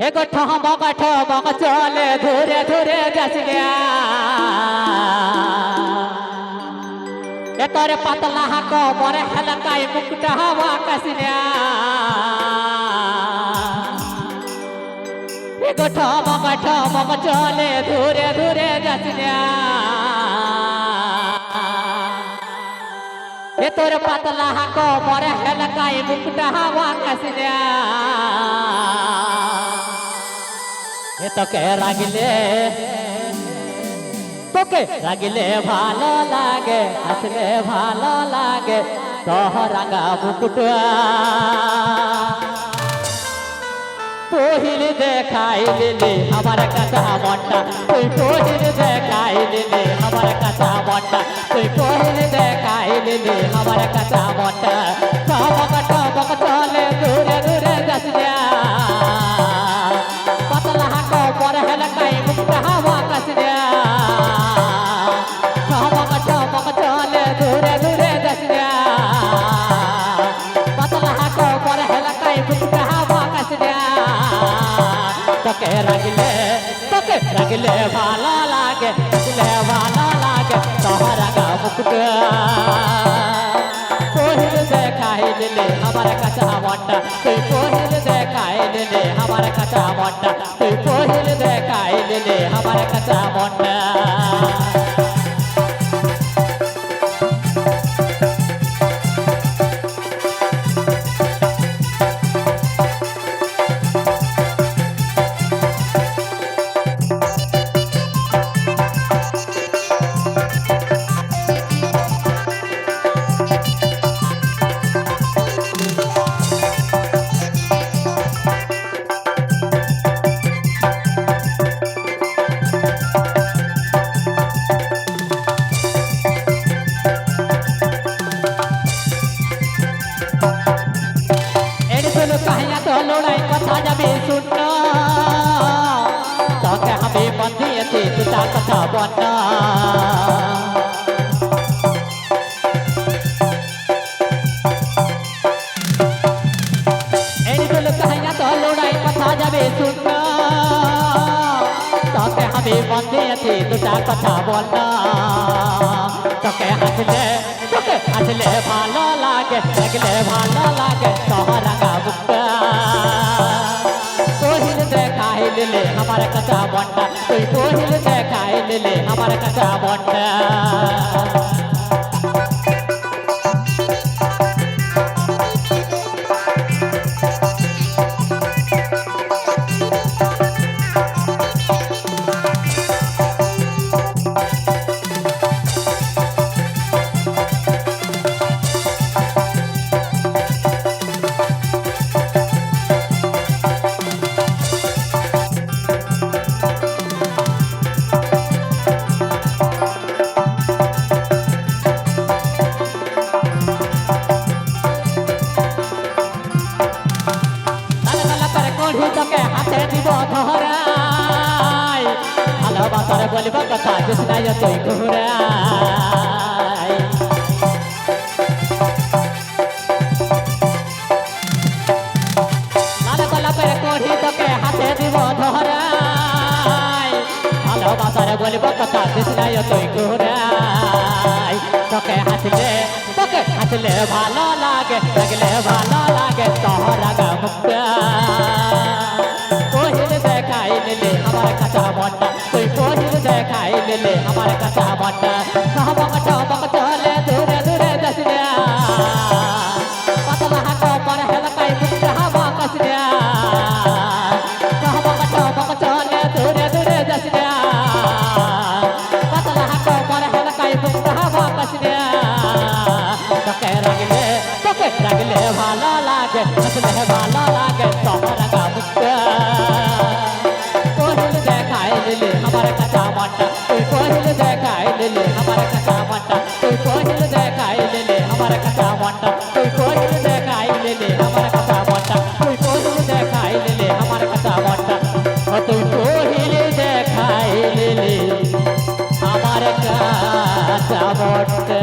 एगो ठमक चले धुरे धुरे जसलिया तोर पतला को बड़े हलकाई मुकुट हवा कसलिया एगो ठमक चले धुरे धुरे जसलिया तोर पतला को बड़े हलकाई मुकुट हवा कसलिया তোকে রাগিলে ভালো লাগে হাসলে ভালো লাগে তোহ রাঙা মুকুটুয়া পহিল দেখাই দিলি আমার কাঁচা মনটা তুই পহিল দেখাই দিলি আমার কাঁচা মনটা তুই পহিল দেখাই দিলি আমার কাঁচা মনটা টমক টমক চলে দূরে দূরে যাচ্ছিয়া पर हलकाई मुक्त हवा कसलिया ठमक चले दूरे दूरे जसलिया पतला को पर हलकाई मुक्त हवा कसलिया तके रगले भाला लागे तोहरा का मुकुट कोहिल देखाई दिले हमारे कच्चा मोटा तुई कोहिल देखाई दिले हमारे कच्चा मोटा तुई कोहिल देखाई दिले हमारे कच्चा मोटा कहिया तो लड़ाई कथा जाबे सुनना तोके हमें बंदी थी तुता कथा बनना कहिया तो लड़ाई कथा जाबे सुनना तोके हमें बंदी थी तुता कथा बनना तोके हंसले भालो लागे लगले भालो लागे तोहरा का मुक्ता कोहिल देखाई दिले हमारे कच्चा मोटा तुई कोहिल देखाई दिले हमारे कच्चा मोटा তোকে হাতে দিব ধরাই ভালোবাসার বলব কথা জুসনাই তুই ঘুরাই লাল গোলাপের কড়ি তোকে হাতে দিব ধরাই ভালোবাসার বলব কথা জুসনাই তুই ঘুরাই তোকে হাসলে ভালো লাগে লাগলে ভালো লাগে তোহরা গা মুক্তা कोहिल देखाई दिले हमारे कच्चा मोटा तुई कोहिल देखाई दिले हमारे कच्चा मोटा ठमक चले दूरे दूरे जसलिया पतला को पर हलकाई मुक्त हवा कसलिया ठमक चले दूरे दूरे जसलिया पतला को पर हलकाई मुक्त हवा कसलिया तके रगले भालो लागे हंसले भालो लागे तोहरा का मुक्त कोहिल देखाई दिले हमारे कच्चा मोटा तुई कोहिल देखाई दिले हमारे कच्चा मोटा तुई कोहिल देखाई दिले हमारे कच्चा मोटा तुई कोहिल देखाई दिले हमारे कच्चा मोटा तुई कोहिल देखाई दिले हमारे कच्चा मोटा तुई कोहिल देखाई दिले हमारे कच्चा मोटा